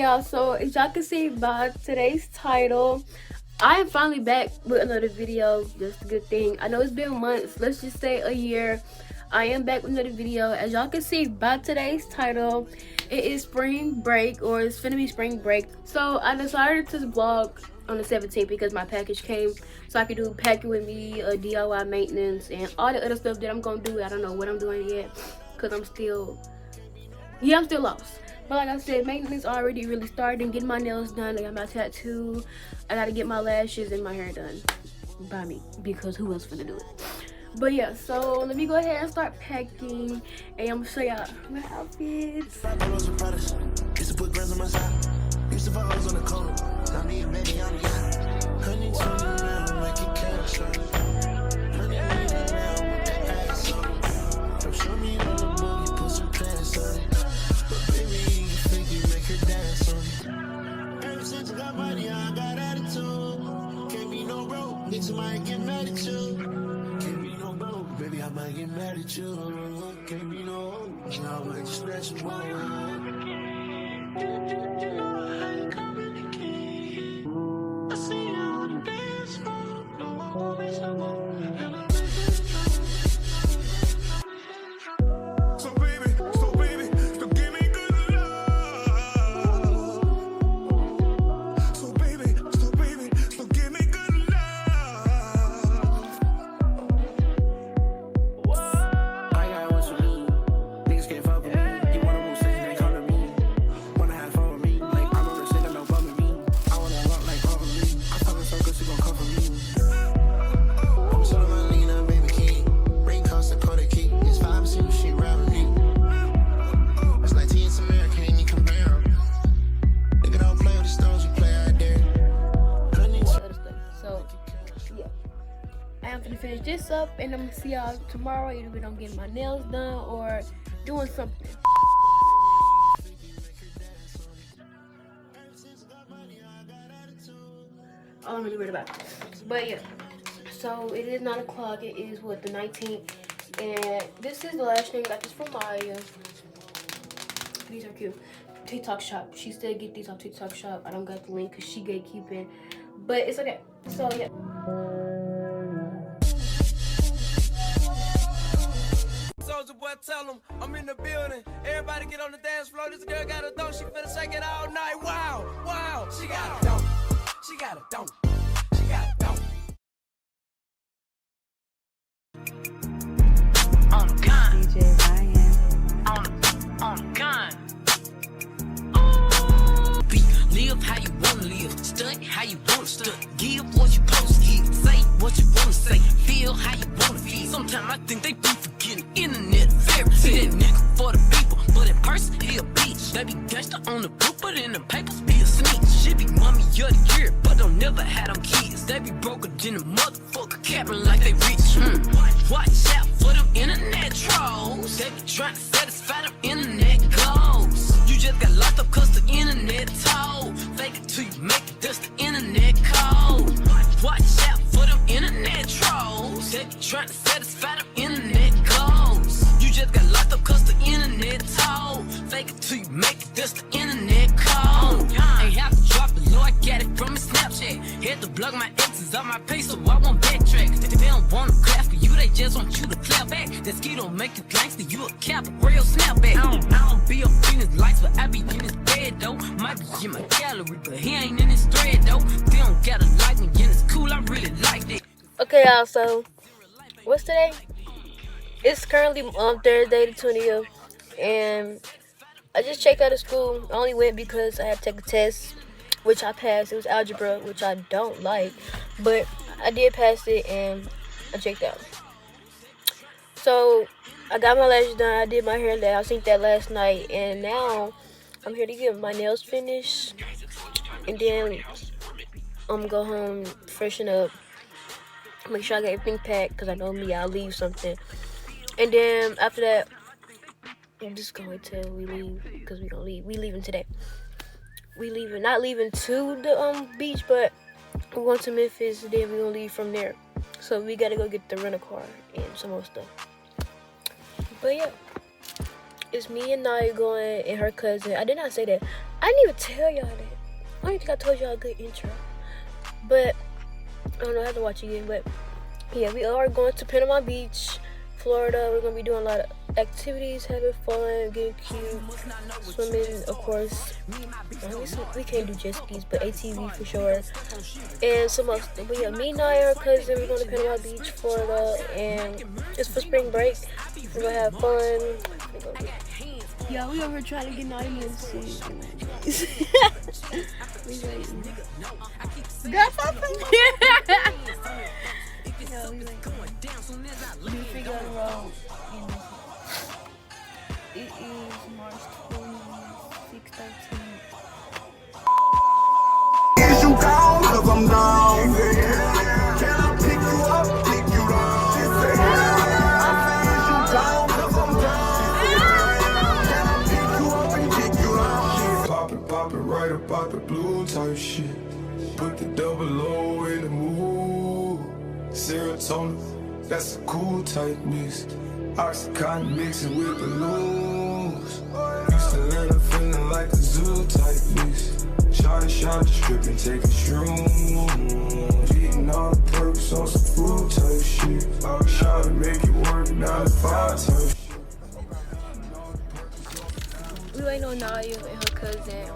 y'all? So as y'all can see by today's title, I am finally back with another video. Just a good thing. I know it's been months, let's just say a year. I am back with another video. As y'all can see by today's title, it is spring break, or it's finna be spring break. So I decided to vlog on the 17th because my package came, so I could do packing with me, DIY maintenance, and all the other stuff that I'm gonna do. I don't know what I'm doing yet because I'm still lost. But like I said, maintenance already really started. Getting my nails done. I got my tattoo. I gotta get my lashes and my hair done by me, because who else finna do it? But yeah, so let me go ahead and start packing, and I'm gonna show y'all my outfits. Baby, I might get mad at you. Can't be no hope. I might just scratch your mind. I see you on the dance floor. No, always someone. So baby, so give me good love. So baby, so give me good love. I got what's for me. Niggas can't fuck with me. You wanna move six, they come to me. Wanna have fun with me. Like I'm on the shit, no bum with me. I wanna walk like over me. I'm talking so good, she gon' come for me. I'm sort of my Lena, baby king. Rain cost a quarter key. It's 5 see what she around with me. It's like T and Samara, can't even compare. Nigga don't play with the stones, you play out there. So yeah, I am gonna finish this up, and I'm gonna see y'all tomorrow. Either we don't get my nails done or doing something. All I'm really worried about. But yeah, so it is 9 o'clock. It is what, the 19th, and this is the last thing. Got this from Maya. These are cute. TikTok shop. She said get these on TikTok shop. I don't got the link because she gatekeeping, but it's okay. So yeah. Soldier boy, tell them I'm in the building. Everybody get on the dance floor. This girl got a dope. She finna shake it all night. Wow, wow. She got a dope. She got a dope. She got a dope. On the gun. DJ Ryan. On the gun. Live how you wanna live, stunt how you wanna stunt, give what you supposed to give, say what you wanna say, feel how you wanna feel. Sometimes I think they be forgetting internet very. See that nigga for the people, but in person he a bitch. They be gangsta on the book, but in the papers be a snitch. She be mommy of the year, but don't never have them kids. They be broker than a motherfucker, capping like they rich. Watch out for them internet trolls. They be trying to satisfy them internet goals. You just got locked up cause the internet told. Fake it till you make it, that's the internet code. Watch out for them internet trolls. They be trying to satisfy them internet goals. You just got locked up cause the internet told. Fake it till you make it, that's the internet code. Ain't have to drop it low, I got it from a Snapchat. Had to block my exes off my page so I won't backtrack. They don't want to clap for you, they just want you to clap back. That ski don't make you gangster, you a cap, a real snapback. I don't be up in his lights, but I be in his bed though. Might be in my gallery, but he ain't in his thread though. They don't gotta like me, and it's cool, I really like it. Okay, y'all. So what's today? It's currently Thursday the 20th, and I just checked out of school. I only went because I had to take a test, which I passed. It was algebra, which I don't like, but I did pass it, and I checked out. So I got my lashes done. I did my hair. I synced that last night, and now I'm here to get my nails finished, and then I'm gonna go home, freshen up, make sure I got everything packed, because I know me, I'll leave something. And then after that, I'm just gonna wait till we leave, because we gonna leave. We leaving today. We leaving, not leaving to the beach, but we're going to Memphis, then we're gonna leave from there. So we gotta go get the rental car and some more stuff. But yeah, it's me and Naya going, and her cousin. I did not say that. I didn't even tell y'all that. I don't think I told y'all a good intro. But I don't know, I have to watch it again. But yeah, we are going to Panama Beach, Florida. We're gonna be doing a lot of activities, having fun, getting cute, swimming, of course. We can't do jet skis, but ATV for sure. And some else. But yeah, me and Naya, her cousin, we're going to Panama Beach, Florida, and just for spring break. We're gonna have fun. Yeah, we over here trying to get Naya in see. We waiting. Got something? Yeah, we waiting. We figure out the road. It is March 26th, 13th. Is you down? Cause I'm down. Can I pick you up, pick you down? I say, is you down? Cause I'm down. Can I pick you up and kick you down? Pop it right about the blue type shit. Put the double O in the mood. Serotonin, that's a cool type mix. Oxycontin mixing with balloons. Used to learn I'm feeling like a zoo type mix. Shot, stripping, taking shrooms. Eating all the perks on some food type shit. Shot to make it work, 9 to 5 type shit. We waiting on Naya and her cousin.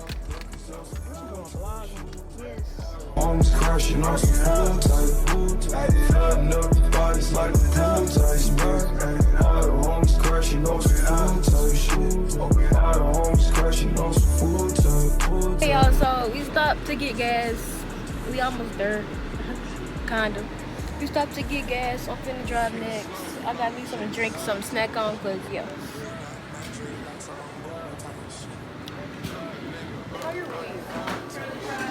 Yes. Homes crashing on some food type. Flooding up the bodies like a pool type. All the homes crashing on some food type shit. All the homes crashing on some food type. Hey y'all, so we stopped to get gas. We almost there. Kinda. We stopped to get gas. I'm finna drive next. I gotta need something to drink, something to snack on, cause yeah.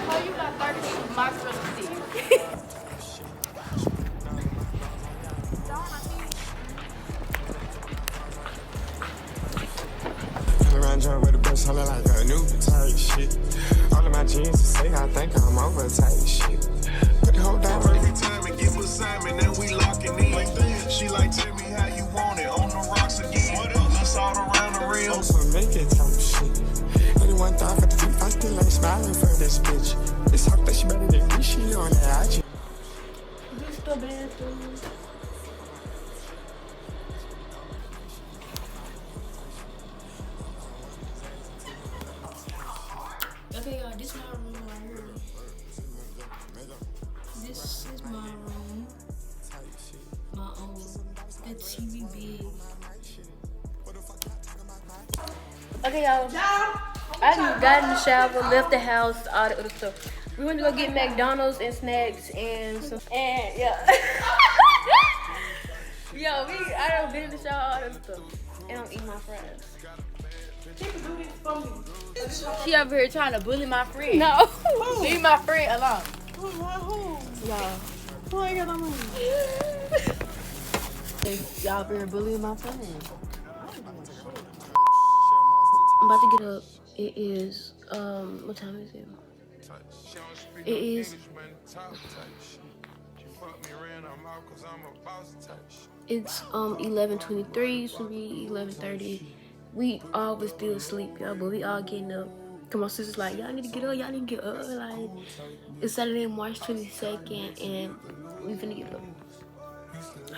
Oh, you got 13 mozzarella sticks. Around John with the best holler like a new type shit. All of my jeans to say I think I'm over type shit. Put the whole down Every time it get with Simon and we locking in. She like, tell me how you want it on the rocks again. Let's all around the rim. on some make it type shit. 81 for the teeth, I still ain't smiling for this bitch. This talk that she better than me, she on that IG. This the bathroom. Okay, y'all, this is my room right here. This is my room. My own. The TV big. Okay, y'all. I just got in the shower, left the house, all the other stuff. We went to go get McDonald's and snacks and some, and yeah. Yo, I done been in the shower, all that stuff. And I'm eating my fries. She over here trying to bully my friend. No. Leave my friend alone. Y'all. Who ain't got no money? Y'all over here bullying my friend. I'm about to get up. It is, what time is it? It is, it's 11:23, so be 11:30. We all was still asleep, y'all, but we all getting up. Come on, sister's like, y'all need to get up, y'all need to get up. Like, it's Saturday, March 22nd, and we finna get up.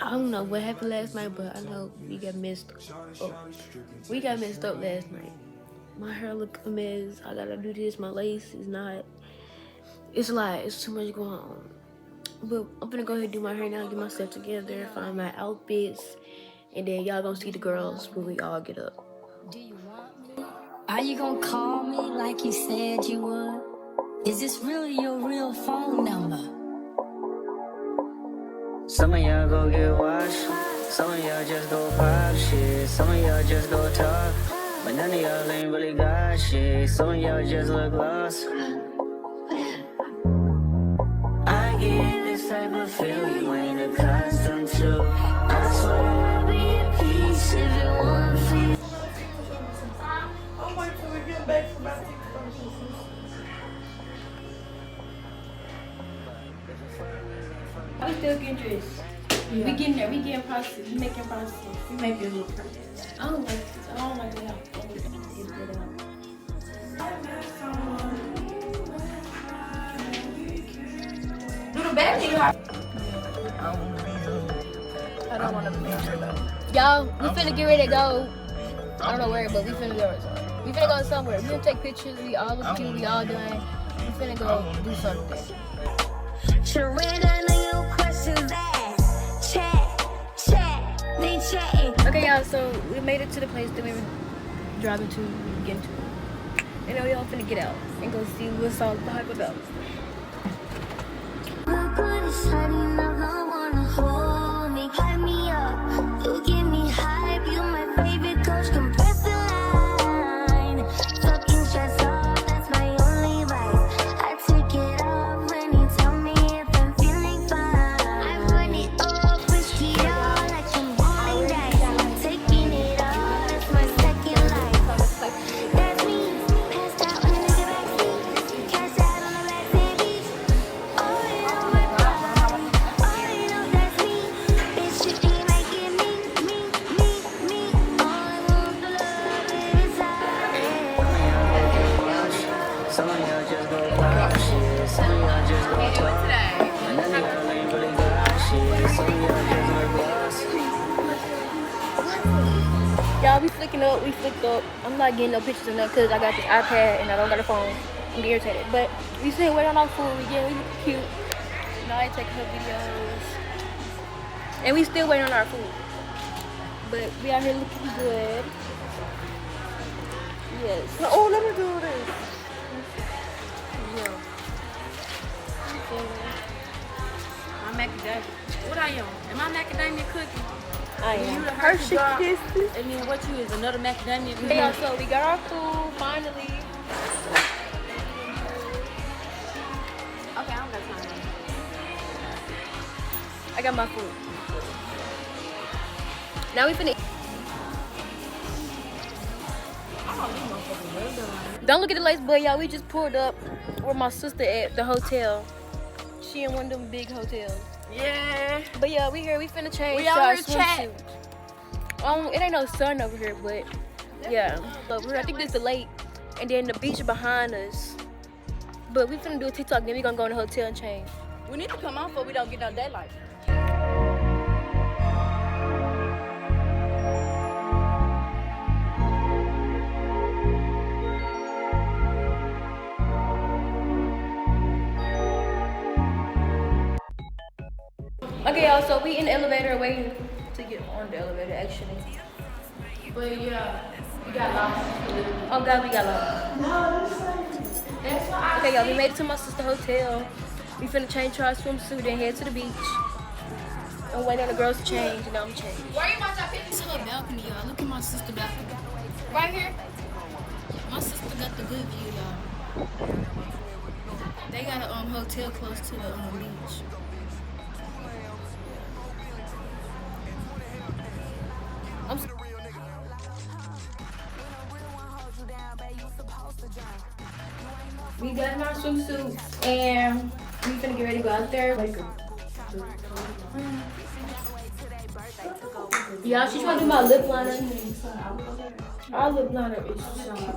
I don't know what happened last night, but I know we got messed up. We got messed up last night. My hair look a mess. I gotta do this. My lace is not. It's a lot. It's too much going on. But I'm gonna go ahead and do my hair now, get myself together, find my outfits, and then y'all gonna see the girls when we all get up. Do you want me? Are you gonna call me like you said you would? Is this really your real phone number? Some of y'all go get washed, some of y'all just go pop shit, some of y'all just go talk, but none of y'all ain't really got shit, some of y'all just look lost. I get this type of feel you ain't accustomed to. I swear I'll be at peace if you want me. I'm waiting till we get back from about 6 We still getting dressed. Yeah. We getting there. We getting process. We making process. We making a little process. I don't like this. I don't like that. Do the back thing. I don't want to be here though. Y'all, we finna get ready to go. I don't know where, but we finna go. We finna go somewhere. We finna take pictures. We all look cute. We all doing. We finna go do something. Okay, y'all. So we made it to the place that we were driving to, getting to, and now we all finna get out and go see what's all the hype about. Y'all, we flicked up. I'm not getting no pictures enough because I got this iPad and I don't got a phone. I'm irritated. But we still waiting on our food. We look cute. Now I take her videos. And we still waiting on our food. But we out here looking good. Yes. Oh, let me do this. Yeah. My macadamia. What I am? Am I macadamia cookie? I You am. the Hershey bar, Kisses. and then what you is another macadamia cookie? Yeah, so we got our food finally. Okay, I don't got time. I got my food. Now we finna. Don't look at the lights, but y'all, we just pulled up where my sister at the hotel. She in one of them big hotels. Yeah. But yeah, we here. We finna change We to out our here chat. swimsuit. It ain't no sun over here, but yeah, over here. I think this is the lake, and then the beach behind us. But we finna do a TikTok. Then we gonna go in the hotel and change. We need to come on before we don't get no daylight. Okay, y'all. So we in the elevator waiting to get on the elevator, actually. But yeah, we got lost. Oh God, we got lost. Okay, y'all, we made it to my sister's hotel. We finna change to our swimsuit and head to the beach. I'm waiting on the girls to change, and I'm changing. Where you want your picture? This is her balcony, y'all. Look at my sister balcony. Right here. My sister got the good view, y'all. They got a hotel close to the beach. We got in our swimsuits, and we finna get ready to go out there. Y'all, she's trying to do my lip liner. Our lip liner is so cute.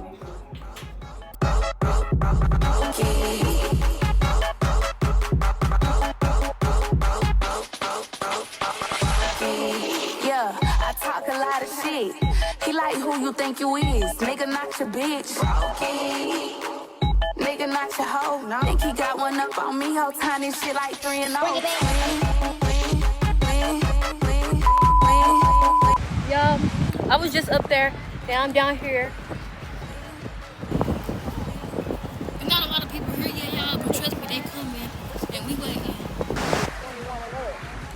Yeah, I talk a lot of shit. He like who you think you is. Nigga, not your bitch. Nigga, not your hoe. No. Think he got one up on me, whole tiny shit like 3 and 0. Y'all, I was just up there, and I'm down here. We got a lot of people here, yeah, y'all, but trust me, they coming, and we waiting.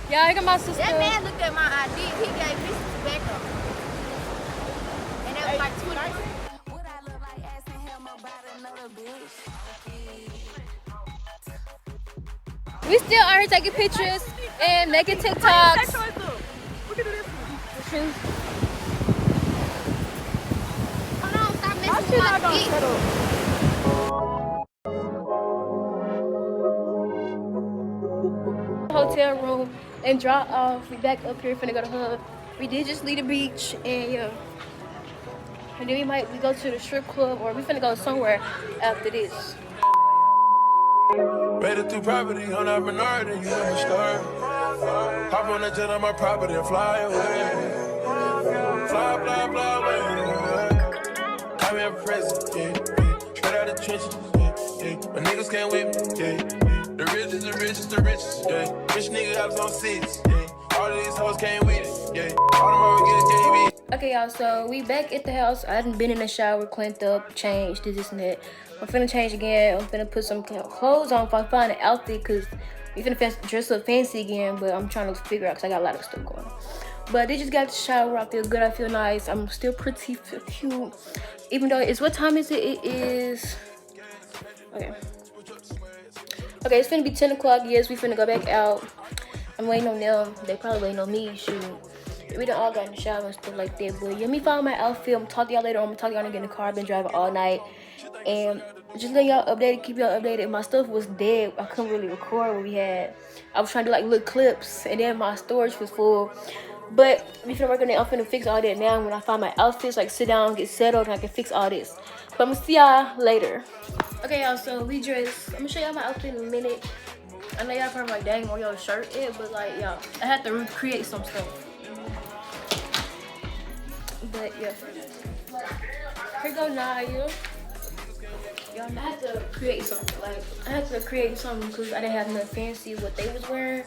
Yeah, I got my sister. That man looked at my ID. He gave me some tobacco. And that was like $20. What I look like asking him about another bitch. We still out here taking pictures and making TikToks. Look at this one. Hold on, stop messing with my feet. Hotel room and drop off. We back up here finna go to Hub. We did just leave the beach, and yeah. And then we go to the strip club, or we finna go somewhere after this. Made it through property, on that minority, you know the story. Hop on the jet on my property and fly away. Fly, fly, fly away. I'm in prison, yeah. Straight out the trenches, yeah. My niggas can't whip me, yeah. The richest, the richest, the richest, yeah. Rich nigga house on seats, yeah. All of these hoes came with it, yeah. All them hoes get KB. Okay, y'all, so we back at the house. I hadn't been in the shower, cleaned up, changed, this and that. I'm finna change again. I'm finna put some clothes on if I find an outfit, because we finna dress up fancy again, but I'm trying to figure out because I got a lot of stuff going on. But they just got the shower. I feel good. I feel nice. I'm still pretty, feel cute. Even though it's, what time is it? It is, okay, it's finna be 10 o'clock. Yes, we finna go back out. I'm waiting on them. They probably waiting on me. Shoot. We done all got in the shower and stuff like that. But yeah, me find my outfit. I'm gonna talk to y'all later on. I'm gonna talk to y'all when I get in the car. I've been driving all night. And just let y'all updated, keep y'all updated. My stuff was dead. I couldn't really record what we had. I was trying to do like little clips, and then my storage was full. But we finna work on it. I'm finna fix all that now. When I find my outfits, like sit down, get settled, and I can fix all this. But I'm gonna see y'all later. Okay, y'all, so we dressed. I'm gonna show y'all my outfit in a minute. I know y'all probably like, dang, where your shirt is, but like, y'all, I had to recreate some stuff. But yeah, here go Naya. Y'all, I had to create something. Like, I had to create something because I didn't have nothing fancy what they was wearing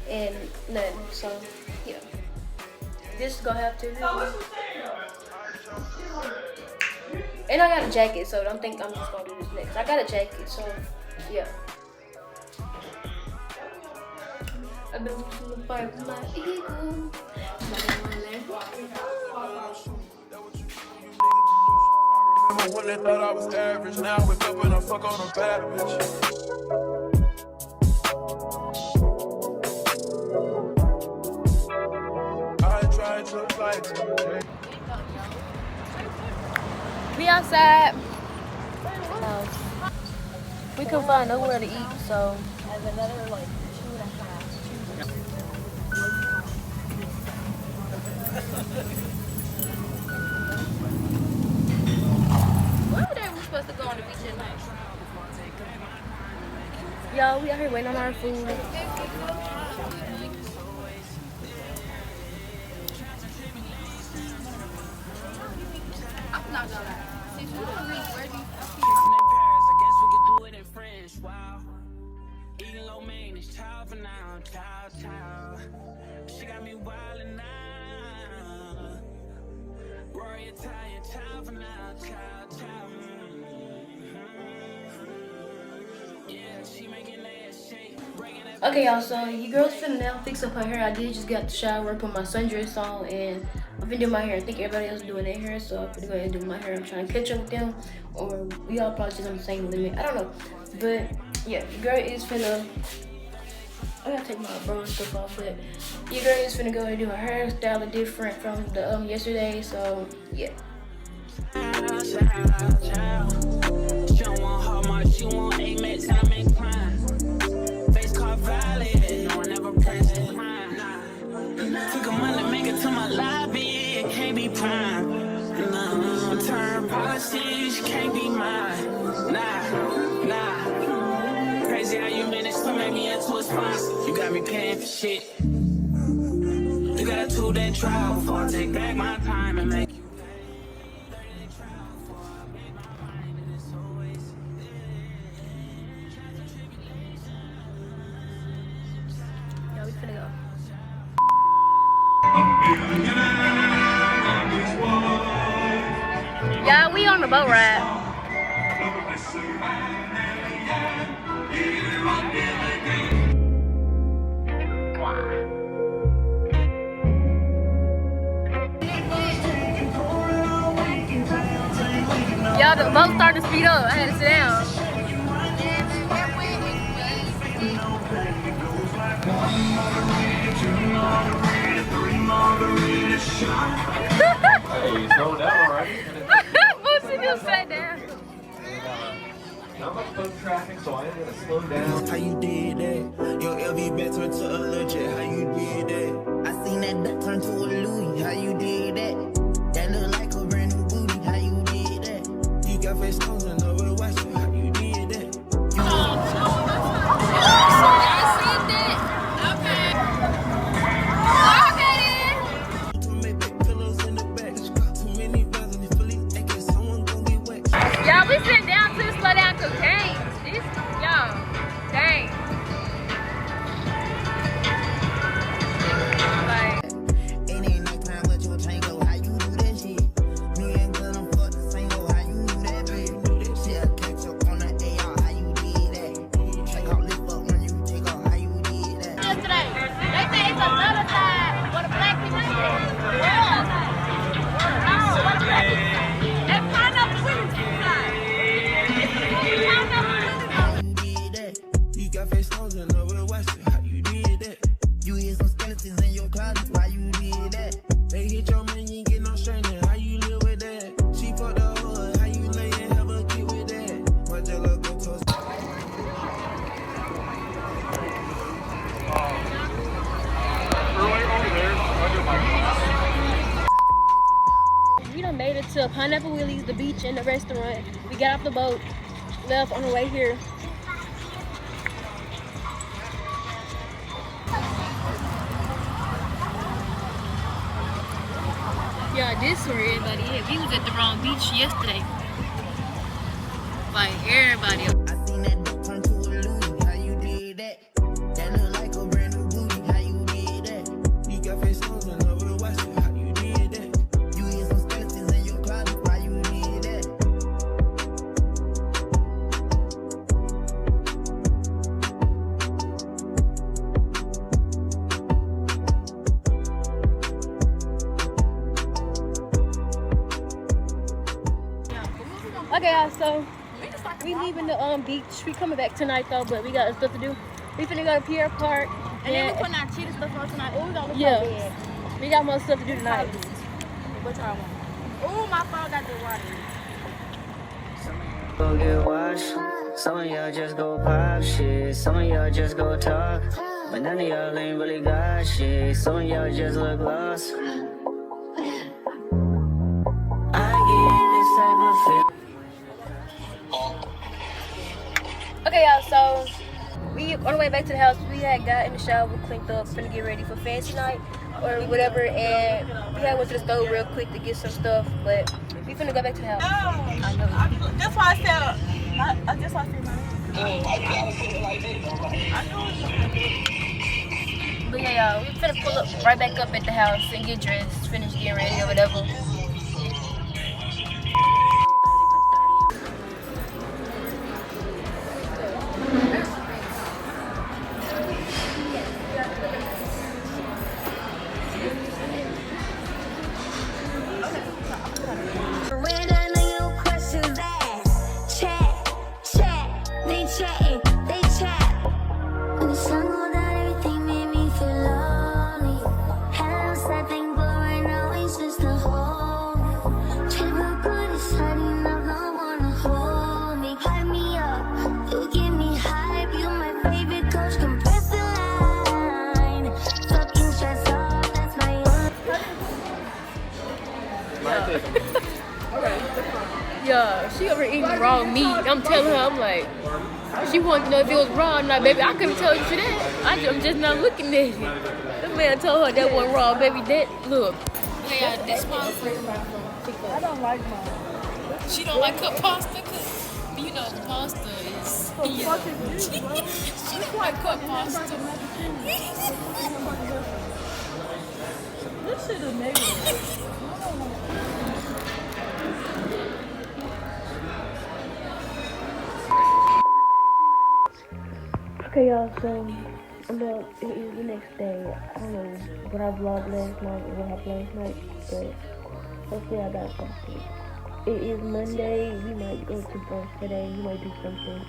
and nothing. So yeah, this is gonna have to do. And I got a jacket, so don't think I'm just gonna do this next. I got a jacket, so yeah. I've been losing the fight with my ego. When they thought I was average, now I wake up and I fuck on a bad bitch. I tried to fight. We outside. We couldn't find nowhere to eat, so I have another like 2.5. Why were we supposed to go on the beach at night? Y'all, we out here waiting on our food. I'm not gonna lie. Since you don't read where these Eating low maintenance, child for now, child. She got me wildin' now. Rory Italian, child for now, child. Yeah, she making that shake. Okay, y'all, so your girl's finna now fix up her hair. I did just got the shower, put my sundress on, and I've been doing my hair. I think everybody else doing their hair, so I'm gonna go ahead and do my hair. I'm trying to catch up with them, or we all probably just on the same limit. I don't know, but yeah, your girl is finna. I gotta take my bro and stuff off, but your girl is finna go and do her hairstyle different from the yesterday. So yeah. She don't want how much, she want 𝐼𝑁𝑆, and I make crime. Face card valid, no one ever pressed it. Took a money, make it to my lobby, it can't be prime. No, turn policy, she can't be mine. Nah. Crazy how you managed to make me into a sponsor. You got me paying for shit. You got a tool that trial before I take back my time and make you. Yeah, we finna go. Yeah, we on the boat ride. Y'all, the boat started to speed up. I had to sit down. Hey, slow down, alright? Boosie just sat down. I'm up to traffic, so I ain't gonna slow down. How you did that? Your LV bet turned to a legit. How you did that? I seen that duck turn to a Louis. How you did that? That look like a brand new booty. to Pineapple Willie's, the beach, and the restaurant. We got off the boat, left on the way here. Yeah, this is where everybody is. We was at the wrong beach yesterday. Like everybody. I seen that dope turn to a Louis. How you did that? That look like a brand new booty. How you did that? You got face on and over the west. How you did that? You hit some skeletons in your closet. Why you did that? Okay, y'all, so we leaving the beach. We coming back tonight though, but we got stuff to do. We finna go to Pier Park. And then we putting our cheetah stuff on tonight. Oh, we gonna look Yeah. so bad. We got more stuff to do tonight. What y'all want? Oh, my phone got the water. Go get washed. Some of y'all just go pop shit. Some of y'all just go talk. But none of y'all ain't really got shit. Some of y'all just look lost. I get this type of feel. Okay, y'all, so we on the way back to the house. We had got in the shower, cleaned up, finna get ready for fancy night or whatever, and we had went to the store real quick to get some stuff, but we finna go back to the house. I know. That's why I said, that's why I said But yeah, y'all, we finna pull up right back up at the house and get dressed, finish getting ready or whatever. Yeah, she over eating raw meat. I'm telling her, I'm like, she wanted to know if it was raw or not, baby. I couldn't tell you that. I'm just not looking at it. The man told her that wasn't raw, baby. That, look. Yeah, this one. I don't like mine. She don't like her pasta because, you know, pasta is, you know. She don't like her pasta. This shit is negative. Okay, y'all, so it is the next day. I don't know what I vlogged last night or what happened last night, but hopefully I got something. It is Monday. We might go to brunch today. We might do something.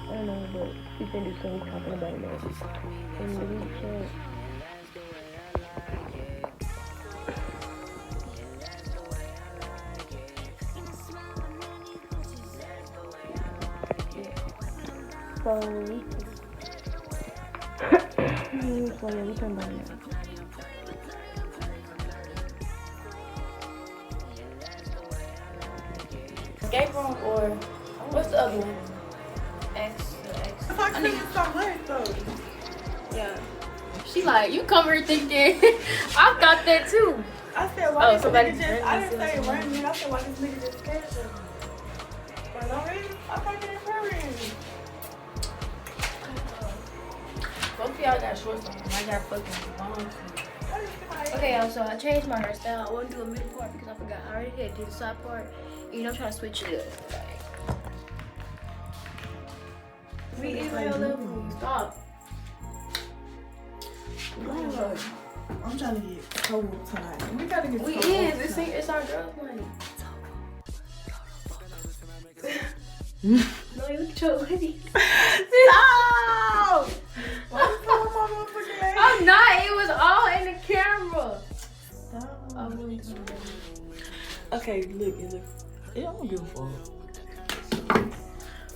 I don't know, but we can do something talking about it now. In the week chat. So yeah, we talking about it now. Escape room or what's the other one? X. I need some money though. Yeah. She like, you come here thinking I thought that too. I said why this somebody nigga just, I didn't say random. I said why this nigga just scared you. For no reason, I'm fucking in Both of y'all got shorts on. I got fucking long. Okay, y'all, so I changed my hairstyle. I want to do a mid part because I forgot. I already did the side part. You know, I'm trying to switch it up. We in my level. Stop. I'm trying to get cold tonight. We gotta get We cold. is. It's our girls' money. No, you chose money. Stop! I'm not. It was all in the camera. Okay, look. Yeah, I don't give a fuck.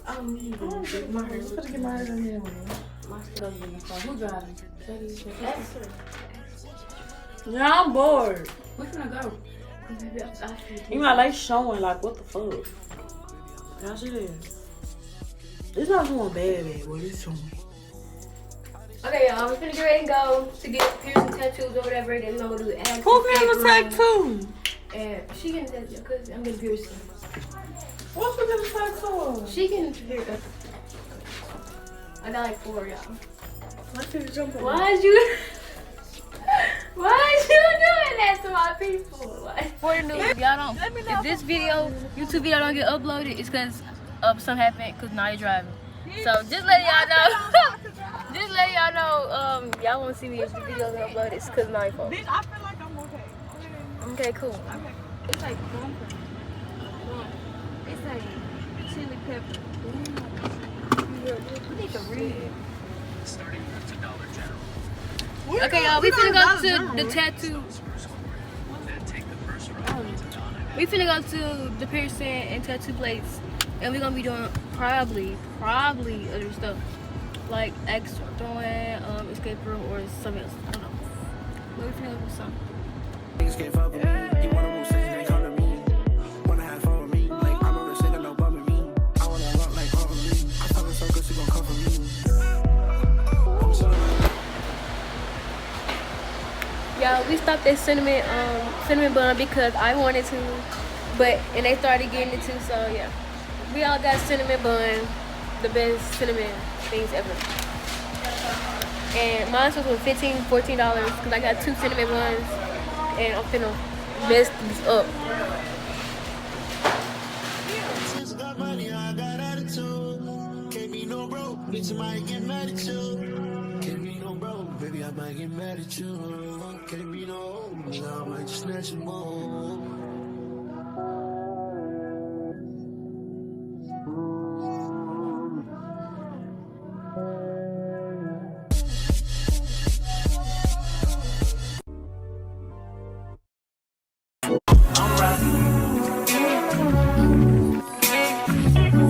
I don't need to get my hair. I'm gonna get my hair done anyway. My stuff in the car. Who driving? Yeah, I'm bored. We're gonna go. You know, like showing like what the fuck. Y'all see this? It's not showing bad, but it's showing. Okay, y'all, we're finna get ready and go to get piercing tattoos or whatever. Then we're gonna do ass. Who getting a tattoo? And she getting a tattoo because I'm getting piercing. What's with this tattoo? She getting piercing. I got like 4, y'all. Why'd you doing that to my people? For the news, if y'all don't, if this video, YouTube video don't get uploaded, it's because something happened because now you're driving. So just letting y'all know, just letting y'all know, y'all won't see me if the video get uploaded, it's because now you're fault. Bitch, I feel like I'm okay. Okay, cool. Okay. It's like bumper. It's like chili pepper. You need to read it. Okay, y'all, we finna go to the tattoo. We finna go to the piercing and tattoo place, and we're gonna be doing probably other stuff like axe throwing, escape room, or something else. I don't know. But we finna go do something. Niggas can't fuck with me. You wanna move since they come to me. Wanna have fun with me. Like I'm on the shit, no bum with me. I wanna rock like all of me. I'm talking so good, she gon' come for me. Y'all, we stopped at cinnamon bun because I wanted to, and they started getting it too, so yeah. We all got cinnamon bun, the best cinnamon things ever. And mine was $15, $14 because I got 2 cinnamon buns, and I'm finna mess these up. Got money, I got attitude. Can't be no broke, bitch, I might get mad at you. Can't be no broke, baby, I might get mad at you. Can't be no, now I might just snatch your ball.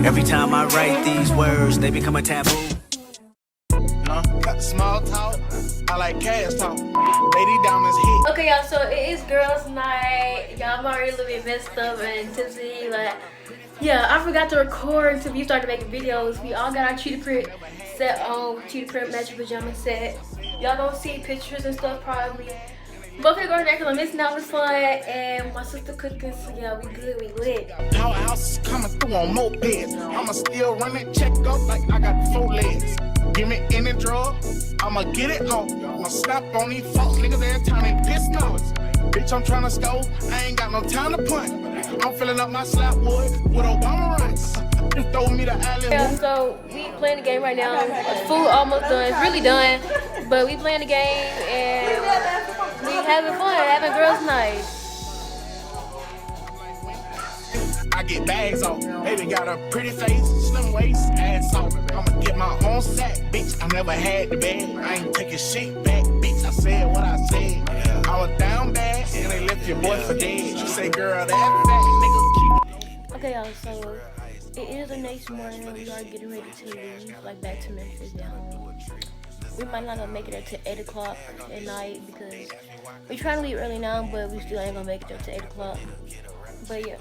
Every time I write these words, they become a taboo. Got the small talk, I like cash talk. Lady diamonds hit. Okay, y'all, so it is girls' night. Y'all, I'm already a little bit messed up and tipsy. Like, yeah, I forgot to record until we started making videos. We all got our cheetah print set on, cheetah print matching pajama set. Y'all gonna see pictures and stuff probably. But we're going there because I'm missing out on fun, and my sister cooking, so yeah, we good, we lit. Powerhouse is coming through on mopeds. I'ma still run it, check up like I got 4 legs. Give me any drug, I'ma get it off. I'ma snap on these fuck niggas every time they piss notes. Bitch, I'm tryna score, I ain't got no time to punt. I'm filling up my slap wood with Obama runs. Just throw me the alley. Yeah, so we playing the game right now. The food almost done, it's really done. But we playing the game and we having fun, having girls' night. I get bags off. Baby got a pretty face, slim waist, ass off. I'ma get my own sack, bitch. I never had the bag. I ain't taking shit back, bitch. I said what I said. I was down bad, and they left your boy for dead. She say, girl, that fat nigga keep. Okay, y'all, so it is the next morning and we are getting ready to leave, like back to Memphis now. We might not make it up to 8 o'clock at night because we trying to leave early now, but we still ain't gonna make it up to 8 o'clock. But yeah,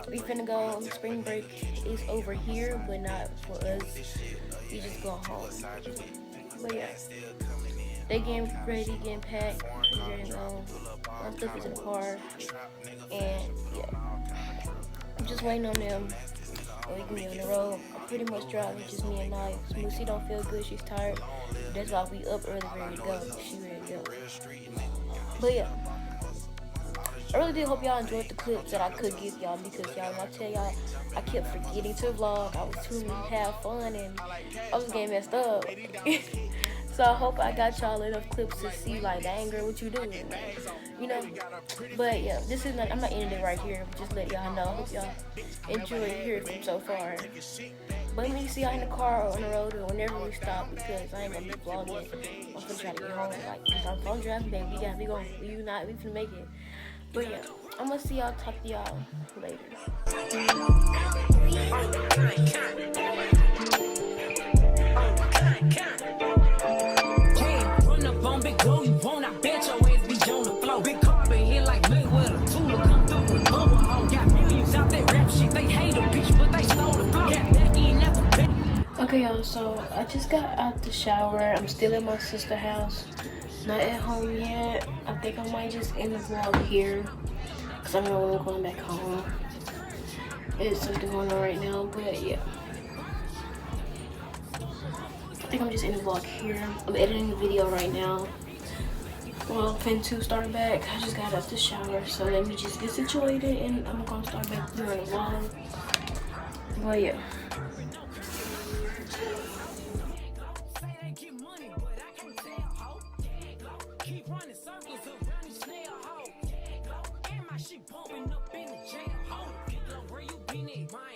we finna go. Spring break is over here, but not for us. We just go home. But yeah, they getting ready, getting packed, we're ready to go. My stuff is in the car, and yeah, I'm just waiting on them. So we can be on the road. I'm pretty much driving, just me and I. Lucy don't feel good, she's tired. That's why we up early, ready to go. She ready to go. But yeah, I really did hope y'all enjoyed the clips that I could give y'all because y'all, I tell y'all, I kept forgetting to vlog. I was too have fun and I was getting messed up. So I hope I got y'all enough clips to see like, dang girl, what you doing, you know. But yeah, this is not, I'm not ending it right here. Just let y'all know. I hope y'all enjoy hearing from so far. But let me see y'all in the car or on the road or whenever we stop because I ain't gonna be vlogging. I'm gonna try to get home. Like, cause I'm phone driving, baby. We finna make it. But yeah, I'm gonna see y'all, talk to y'all later. Run up on big girl, you want, I bet your ass be on the floor. Big cup in here like Mayweather, Tula come through. y'all, so I just got out the shower. I'm still at my sister's house, not at home yet. I think I might just end the vlog here because I know I'm going back home. There's something going on right now, but yeah. I think I'm just in the vlog here. I'm editing the video right now. Well, fin to start back. I just got out the shower, so let me just get situated and I'm gonna start back doing the vlog. But yeah. Keep running circles around the snail hole. And my shit bumping up in the jail hole. Where you been at?